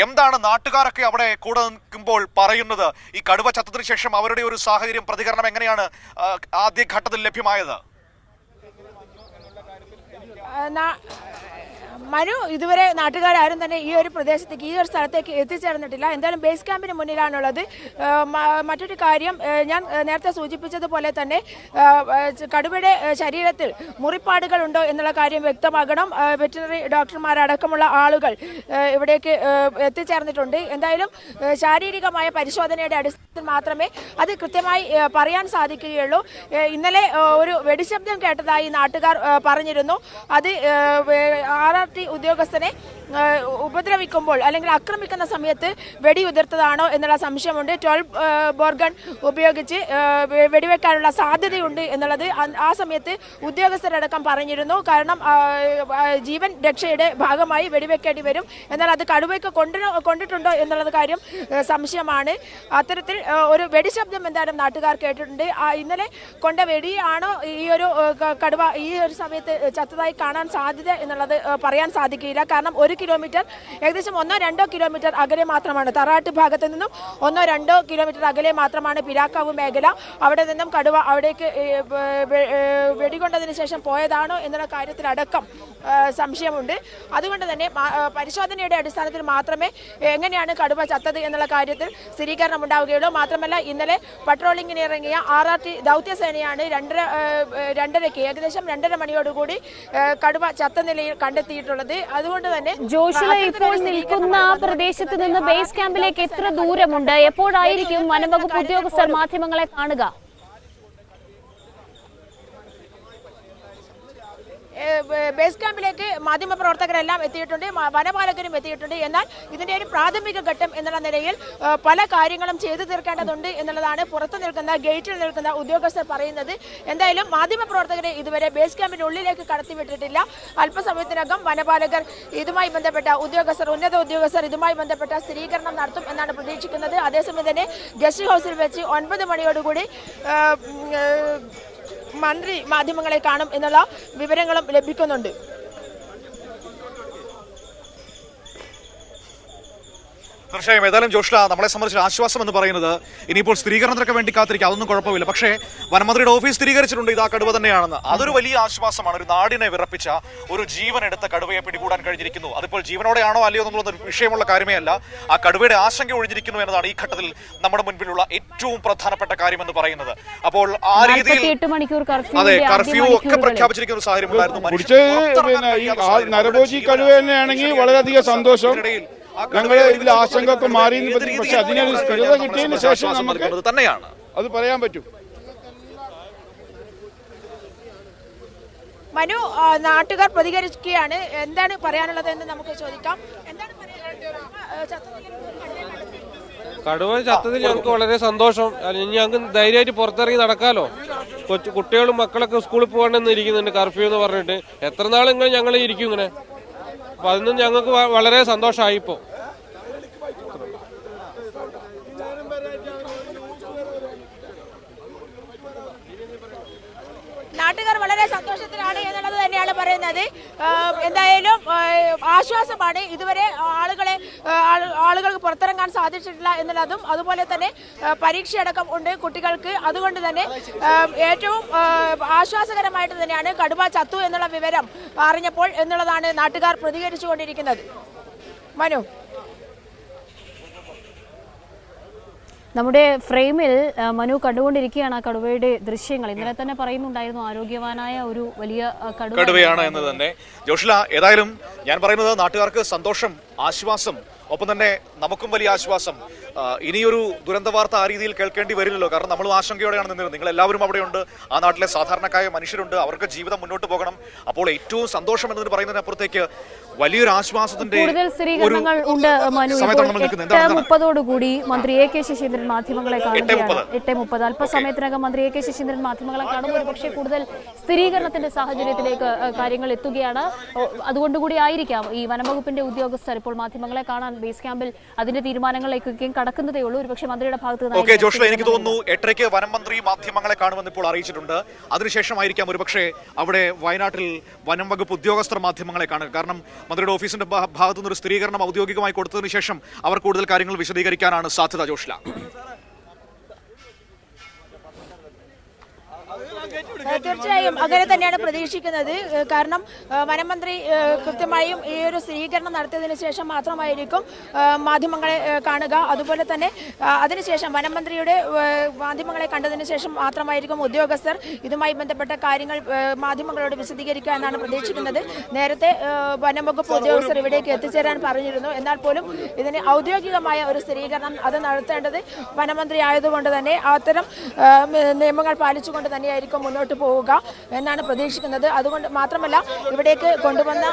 എന്താണ് നാട്ടുകാരൊക്കെ അവിടെ കൂടെ നിൽക്കുമ്പോൾ പറയുന്നത്? ഈ കടുവ ചത്തതിനു ശേഷം അവരുടെ ഒരു സാഹചര്യം, പ്രതികരണം എങ്ങനെയാണ് ആദ്യഘട്ടത്തിൽ ലഭ്യമായത്? മനു, ഇതുവരെ നാട്ടുകാരും തന്നെ ഈ ഒരു പ്രദേശത്തേക്ക്, ഈ ഒരു സ്ഥലത്തേക്ക് എത്തിച്ചേർന്നിട്ടില്ല. എന്തായാലും ബേസ് ക്യാമ്പിന് മുന്നിലാണുള്ളത്. മറ്റൊരു കാര്യം, ഞാൻ നേരത്തെ സൂചിപ്പിച്ചതുപോലെ തന്നെ കടുവയുടെ ശരീരത്തിൽ മുറിപ്പാടുകൾ ഉണ്ടോ എന്നുള്ള കാര്യം വ്യക്തമാകണം. വെറ്റിനറി ഡോക്ടർമാരടക്കമുള്ള ആളുകൾ ഇവിടേക്ക് എത്തിച്ചേർന്നിട്ടുണ്ട്. എന്തായാലും ശാരീരികമായ പരിശോധനയുടെ അടിസ്ഥാനത്തിൽ മാത്രമേ അത് കൃത്യമായി പറയാൻ സാധിക്കുകയുള്ളൂ. ഇന്നലെ ഒരു വെടിശബ്ദം കേട്ടതായി നാട്ടുകാർ പറഞ്ഞിരുന്നു. അത് RRT ഉദ്യോഗസ്ഥനെ ഉപദ്രവിക്കുമ്പോൾ അല്ലെങ്കിൽ ആക്രമിക്കുന്ന സമയത്ത് വെടിയുതിർത്തതാണോ എന്നുള്ള സംശയമുണ്ട്. 12 ബോർ ഗൺ ഉപയോഗിച്ച് വെടിവെക്കാനുള്ള സാധ്യതയുണ്ട് എന്നുള്ളത് ആ സമയത്ത് ഉദ്യോഗസ്ഥരടക്കം പറഞ്ഞിരുന്നു. കാരണം ജീവൻ രക്ഷയുടെ ഭാഗമായി വെടിവെക്കേണ്ടി വരും. എന്നാൽ അത് കടുവയ്ക്ക് കൊണ്ടിട്ടുണ്ടോ എന്നുള്ളത് കാര്യം സംശയമാണ്. അത്തരത്തിൽ ഒരു വെടിശബ്ദം എന്തായാലും നാട്ടുകാർ കേട്ടിട്ടുണ്ട്. ഇന്നലെ കൊണ്ട വെടിയാണോ ഈ ഒരു കടുവ ഈ ഒരു സമയത്ത് ചത്തതായി കാണാൻ സാധ്യത എന്നുള്ളത് പറയാൻ സാധിക്കില്ല. കാരണം 1 കിലോമീറ്റർ, ഏകദേശം 1-2 കിലോമീറ്റർ അകലെ മാത്രമാണ്, തറാട്ട് ഭാഗത്ത് നിന്നും 1-2 കിലോമീറ്റർ അകലെ മാത്രമാണ് പിരാക്കാവ് മേഖല. അവിടെ നിന്നും കടുവ അവിടേക്ക് വെടികൊണ്ടതിന് ശേഷം പോയതാണോ എന്നുള്ള കാര്യത്തിലടക്കം സംശയമുണ്ട്. അതുകൊണ്ട് തന്നെ പരിശോധനയുടെ അടിസ്ഥാനത്തിൽ മാത്രമേ എങ്ങനെയാണ് കടുവ ചത്തത് എന്നുള്ള കാര്യത്തിൽ സ്ഥിരീകരണം ഉണ്ടാവുകയുള്ളൂ. മാത്രമല്ല, ഇന്നലെ പട്രോളിങ്ങിന് ഇറങ്ങിയ RRT ദൗത്യസേനയാണ് 2:30 ഏകദേശം 2:30 മണിയോടുകൂടി കടുവ ചത്ത നിലയിൽ കണ്ടെത്തിയിട്ടുള്ളത്. അതുകൊണ്ട് തന്നെ ജോഷുല, ഇപ്പോൾ നിൽക്കുന്ന പ്രദേശത്ത് നിന്ന് ബേസ് ക്യാമ്പിലേക്ക് എത്ര ദൂരമുണ്ട്? എപ്പോഴായിരിക്കും വനംവകുപ്പ് ഉദ്യോഗസ്ഥർ മാധ്യമങ്ങളെ കാണുക? ബേസ് ക്യാമ്പിലേക്ക് മാധ്യമപ്രവർത്തകരെല്ലാം എത്തിയിട്ടുണ്ട്, വനപാലകരും എത്തിയിട്ടുണ്ട്. എന്നാൽ ഇതിൻ്റെ ഒരു പ്രാഥമിക ഘട്ടം എന്നുള്ള നിലയിൽ പല കാര്യങ്ങളും ചെയ്തു തീർക്കേണ്ടതുണ്ട് എന്നുള്ളതാണ് പുറത്തു നിൽക്കുന്ന, ഗേറ്റിൽ നിൽക്കുന്ന ഉദ്യോഗസ്ഥർ പറയുന്നത്. എന്തായാലും മാധ്യമപ്രവർത്തകരെ ഇതുവരെ ബേസ് ക്യാമ്പിൻ്റെ ഉള്ളിലേക്ക് കടത്തിവിട്ടിട്ടില്ല. അല്പസമയത്തിനകം വനപാലകർ ഇതുമായി ബന്ധപ്പെട്ട ഉന്നത ഉദ്യോഗസ്ഥർ ഇതുമായി ബന്ധപ്പെട്ട സ്ഥിരീകരണം നടത്തും എന്നാണ് പ്രതീക്ഷിക്കുന്നത്. അതേസമയം തന്നെ ഗസ്റ്റ് ഹൗസിൽ വെച്ച് 9 മണിയോടുകൂടി മന്ത്രി മാധ്യമങ്ങളെ കാണും എന്നുള്ള വിവരങ്ങളും ലഭിക്കുന്നുണ്ട്. തീർച്ചയായും. ഏതായാലും ജോഷ്ല, നമ്മളെ സംബന്ധിച്ച് ആശ്വാസം എന്ന് പറയുന്നത് ഇനിയിപ്പോൾ സ്ഥിരീകരണത്തിനൊക്കെ വേണ്ടി കാത്തിരിക്കുക, അതൊന്നും കുഴപ്പമില്ല. പക്ഷേ വനമന്ത്രിയുടെ ഓഫീസ് സ്ഥിരീകരിച്ചിട്ടുണ്ട് ഇതാ കടുവ തന്നെയാണെന്ന്. അതൊരു വലിയ ആശ്വാസമാണ്. ഒരു നാടിനെ വിറപ്പിച്ച ഒരു ജീവനെടുത്ത കടുവയെ പിടികൂടാൻ കഴിഞ്ഞിരിക്കുന്നു. അതിപ്പോൾ ജീവനോടെയാണോ അല്ലയോ എന്നുള്ളത് വിഷയമുള്ള കാര്യമേ അല്ല. ആ കടുവയുടെ ആശങ്ക ഒഴിഞ്ഞിരിക്കുന്നു എന്നതാണ് ഈ ഘട്ടത്തിൽ നമ്മുടെ മുൻപിലുള്ള ഏറ്റവും പ്രധാനപ്പെട്ട കാര്യമെന്ന് പറയുന്നത്. അപ്പോൾ ആ രീതിയിൽ അതെ, കർഫ്യൂ ഒക്കെ പ്രഖ്യാപിച്ചിരിക്കുന്ന ഒരു സാഹചര്യം ഉണ്ടായിരുന്നു. നരഭോജി കടുവ തന്നെയാണെങ്കിൽ വളരെയധികം സന്തോഷം. ഞങ്ങൾ ഇതിൽ ആശങ്കയൊക്കെ മാറി. പക്ഷെ അതിനൊരു സ്ഥിരത കിട്ടിയതിന് ശേഷം നമുക്ക് തന്നെയാണ് അത് പറയാൻ പറ്റും. മനു, നാട്ടുകാർ പ്രതികരിക്കുകയാണ്. എന്താണ് പറയാനുള്ളത് എന്ന് നമുക്ക് ചോദിക്കാം. എന്താണ് കടുവ ചത്തതിൽ ഞങ്ങൾക്ക് വളരെ സന്തോഷം. ഞങ്ങൾക്ക് ധൈര്യമായിട്ട് പുറത്തിറങ്ങി നടക്കാലോ. കുട്ടികളും മക്കളൊക്കെ സ്കൂളിൽ പോകണമെന്ന് ഇരിക്കുന്നുണ്ട്, കർഫ്യൂ എന്ന് പറഞ്ഞിട്ട്. എത്ര നാളിങ്ങനെ ഞങ്ങൾ ഇരിക്കും ഇങ്ങനെ. അപ്പൊ അതിനും ഞങ്ങൾക്ക് വളരെ സന്തോഷമായി. ഇപ്പോൾ നാട്ടുകാർ വളരെ സന്തോഷത്തിലാണ് എന്നുള്ളത് തന്നെയാണ് പറയുന്നത്. എന്തായാലും ആശ്വാസമാണ്. ഇതുവരെ ആളുകൾക്ക് പുറത്തിറങ്ങാൻ സാധിച്ചിട്ടില്ല എന്നുള്ളതും, അതുപോലെ തന്നെ പരീക്ഷയടക്കം ഉണ്ട് കുട്ടികൾക്ക്. അതുകൊണ്ട് തന്നെ ഏറ്റവും ആശ്വാസകരമായിട്ട് തന്നെയാണ് കടുവ ചത്തു എന്നുള്ള വിവരം അറിഞ്ഞപ്പോൾ എന്നുള്ളതാണ് നാട്ടുകാർ പ്രതികരിച്ചുകൊണ്ടിരിക്കുന്നത്. മനു, നമ്മുടെ ഫ്രെയിമിൽ മനു കണ്ടുകൊണ്ടിരിക്കുകയാണ് ആ കടുവയുടെ ദൃശ്യങ്ങൾ. ഇന്നലെ തന്നെ പറയുന്നുണ്ടായിരുന്നു ആരോഗ്യവാനായ ഒരു വലിയ കടുവയാണ് എന്ന് തന്നെ. ജോഷ്ല, ഏതായാലും ഞാൻ പറയുന്നത് നാട്ടുകാർക്ക് സന്തോഷം, ആശ്വാസം, ഒപ്പം തന്നെ നമുക്കും വലിയ ആശ്വാസം. ഇനിയൊരു ദുരന്ത വാർത്ത ആ രീതിയിൽ കേൾക്കേണ്ടി വരില്ലല്ലോ. കാരണം നമ്മൾ ആശങ്കയോടെയാണ് നിന്നിരുന്നത്. നിങ്ങൾ എല്ലാവരും അവിടെയുണ്ട്, ആ നാട്ടിലെ സാധാരണക്കാരായ മനുഷ്യരുണ്ട്, അവർക്ക് ജീവിതം മുന്നോട്ട് പോകണം. അപ്പോൾ ഏറ്റവും സന്തോഷം എന്നതിന് പറയുന്നതിനപ്പുറത്തേക്ക് വലിയൊരു ആശ്വാസത്തിന്റെ കൂടുതൽ സ്ഥിരീകരണങ്ങൾ ഉണ്ട്. 8:30 മന്ത്രി A.K. ശശീന്ദ്രൻ മാധ്യമങ്ങളെ കാണുകയാണ്. 8:30 അല്പസമയത്തിനകം മന്ത്രി A.K. ശശീന്ദ്രൻ മാധ്യമങ്ങളെ കാണും. ഒരു പക്ഷേ കൂടുതൽ സ്ഥിരീകരണത്തിന്റെ സാഹചര്യത്തിലേക്ക് കാര്യങ്ങൾ എത്തുകയാണ്. അതുകൊണ്ടുകൂടി ആയിരിക്കാം ഈ വനംവകുപ്പിന്റെ ഉദ്യോഗസ്ഥർ ഇപ്പോൾ മാധ്യമങ്ങളെ കാണാൻ ബേസ് ക്യാമ്പിൽ അതിന്റെ തീരുമാനങ്ങളിലേക്കൊക്കെയും കടക്കുന്നതേ ഉള്ളൂ. ഒരുപക്ഷെ മന്ത്രിയുടെ ഭാഗത്ത് നിന്ന് ഓക്കെ ജോഷ്ല, എനിക്ക് തോന്നുന്നു 8:30 വനം മന്ത്രി മാധ്യമങ്ങളെ കാണുമെന്ന് ഇപ്പോൾ അറിയിച്ചിട്ടുണ്ട്. അതിനുശേഷമായിരിക്കാം ഒരുപക്ഷെ അവിടെ വയനാട്ടിൽ വനം വകുപ്പ് ഉദ്യോഗസ്ഥർ മാധ്യമങ്ങളെ കാണുക. കാരണം മന്ത്രിയുടെ ഓഫീസിന്റെ ഭാഗത്തു നിന്നൊരു സ്ഥിരീകരണം ഔദ്യോഗികമായി കൊടുത്തതിന് ശേഷം അവർ കൂടുതൽ കാര്യങ്ങൾ വിശദീകരിക്കാനാണ് സാധ്യത. ജോഷ്ല, തീർച്ചയായും അങ്ങനെ തന്നെയാണ് പ്രതീക്ഷിക്കുന്നത്. കാരണം വനമന്ത്രി കൃത്യമായും ഈ ഒരു സ്ഥിരീകരണം നടത്തിയതിനു ശേഷം മാത്രമായിരിക്കും മാധ്യമങ്ങളെ കാണുക. അതുപോലെ തന്നെ അതിനുശേഷം വനമന്ത്രിയുടെ മാധ്യമങ്ങളെ കണ്ടതിന് ശേഷം മാത്രമായിരിക്കും ഉദ്യോഗസ്ഥർ ഇതുമായി ബന്ധപ്പെട്ട കാര്യങ്ങൾ മാധ്യമങ്ങളോട് വിശദീകരിക്കുക എന്നാണ് പ്രതീക്ഷിക്കുന്നത്. നേരത്തെ വനംവകുപ്പ് ഉദ്യോഗസ്ഥർ ഇവിടേക്ക് എത്തിച്ചേരാൻ പറഞ്ഞിരുന്നു. എന്നാൽ പോലും ഇതിന് ഔദ്യോഗികമായ ഒരു സ്ഥിരീകരണം അത് നടത്തേണ്ടത് വനമന്ത്രി ആയതുകൊണ്ട് തന്നെ അത്തരം നിയമങ്ങൾ പാലിച്ചുകൊണ്ട് തന്നെയായിരിക്കും മുന്നോട്ട് പോവുക എന്നാണ് പ്രതീക്ഷിക്കുന്നത്. അതുകൊണ്ട് മാത്രമല്ല ഇവിടേക്ക് കൊണ്ടുവന്ന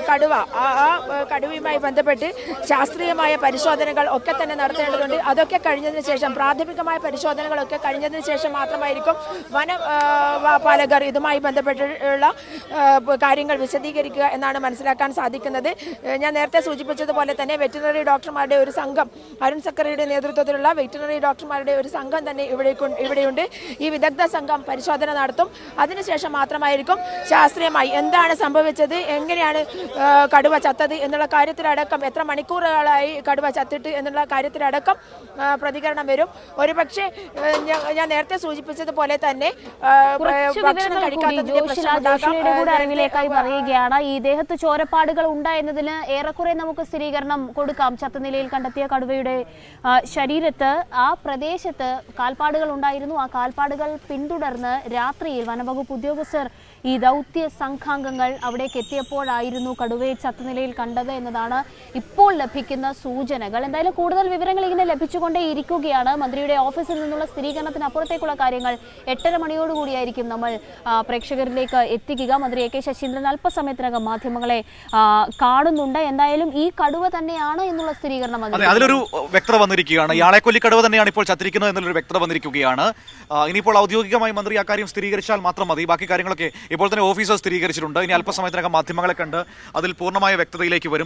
കടുവ, ആ കടുവയുമായി ബന്ധപ്പെട്ട് ശാസ്ത്രീയമായ പരിശോധനകൾ ഒക്കെ തന്നെ നടത്തേണ്ടതുണ്ട്. അതൊക്കെ കഴിഞ്ഞതിന് ശേഷം, പ്രാഥമികമായ പരിശോധനകളൊക്കെ കഴിഞ്ഞതിന് ശേഷം മാത്രമായിരിക്കും വനപാലകർ ഇതുമായി ബന്ധപ്പെട്ടുള്ള കാര്യങ്ങൾ വിശദീകരിക്കുക എന്നാണ് മനസ്സിലാക്കാൻ സാധിക്കുന്നത്. ഞാൻ നേരത്തെ സൂചിപ്പിച്ചതുപോലെ തന്നെ വെറ്റിനറി ഡോക്ടർമാരുടെ ഒരു സംഘം, അരുൺ സക്കറിയുടെ നേതൃത്വത്തിലുള്ള വെറ്റിനറി ഡോക്ടർമാരുടെ ഒരു സംഘം തന്നെ ഇവിടെയുണ്ട്. ഈ വിദഗ്ധ സംഘം പരിശോധന നടത്തും. അതിനുശേഷം മാത്രമായിരിക്കും ശാസ്ത്രീയമായി എന്താണ് സംഭവിച്ചത്, എങ്ങനെയാണ് കടുവ ചത്തത് എന്നുള്ള കാര്യത്തിലടക്കം, എത്ര മണിക്കൂറുകളായി കടുവ ചത്തിട്ട് എന്നുള്ള കാര്യത്തിലടക്കം പ്രതികരണം വരും. ഒരുപക്ഷെ ഞാൻ നേരത്തെ സൂചിപ്പിച്ചതുപോലെ തന്നെ ഭക്ഷണം കഴിക്കാത്തതിന്റെ അറിവിലേക്കായി പറയുകയാണ്. ഈ ദേഹത്ത് ചോരപ്പാടുകൾ ഉണ്ടായെന്നതിന് ഏറെക്കുറെ നമുക്ക് സ്ഥിരീകരണം കൊടുക്കാം. ചത്ത നിലയിൽ കണ്ടെത്തിയ കടുവയുടെ ശരീരത്ത് ആ പ്രദേശത്ത് കാൽപ്പാടുകൾ ഉണ്ടായിരുന്നു. ആ കാൽപ്പാടുകൾ പിന്തുടർന്ന് രാത്രിയിൽ വനംവകുപ്പ് ഉദ്യോഗസ്ഥർ ഈ ദൗത്യ സംഘാംഗങ്ങൾ അവിടേക്ക് എത്തിയപ്പോഴായിരുന്നു കടുവയെ ചത്ത നിലയിൽ കണ്ടത് എന്നതാണ് ഇപ്പോൾ ലഭിക്കുന്ന സൂചനകൾ. എന്തായാലും കൂടുതൽ വിവരങ്ങൾ ഇങ്ങനെ ലഭിച്ചുകൊണ്ടേ ഇരിക്കുകയാണ്. മന്ത്രിയുടെ ഓഫീസിൽ നിന്നുള്ള സ്ഥിരീകരണത്തിന് അപ്പുറത്തേക്കുള്ള കാര്യങ്ങൾ 8:30 മണിയോടുകൂടിയായിരിക്കും നമ്മൾ പ്രേക്ഷകരിലേക്ക് എത്തിക്കുക. മന്ത്രി എ കെ ശശീന്ദ്രൻ അല്പസമയത്തിനകം മാധ്യമങ്ങളെ കാണുന്നുണ്ട്. എന്തായാലും ഈ കടുവ തന്നെയാണ് എന്നുള്ള സ്ഥിരീകരണം അതിലൊരു വ്യക്തത വന്നിരിക്കുകയാണ്. ഇയാളെ കൊല്ലി കടുവ തന്നെയാണ് ഇപ്പോൾ ചത്തിരിക്കുന്നത് എന്നുള്ളൊരു വ്യക്തത വന്നിരിക്കുകയാണ്. ഇനിയിപ്പോൾ ഔദ്യോഗികമായി മന്ത്രി ആ കാര്യം സ്ഥിരീകരിച്ചാൽ മാത്രം മതി. ബാക്കി കാര്യങ്ങളൊക്കെ ഇപ്പോൾ തന്നെ ഓഫീസർ സ്ഥിരീകരിച്ചിട്ടുണ്ട്. ഇനി അല്പസമയത്തിനകം മാധ്യമങ്ങളെ കണ്ട് അതിൽ പൂർണ്ണമായ വ്യക്തതയിലേക്ക് വരും.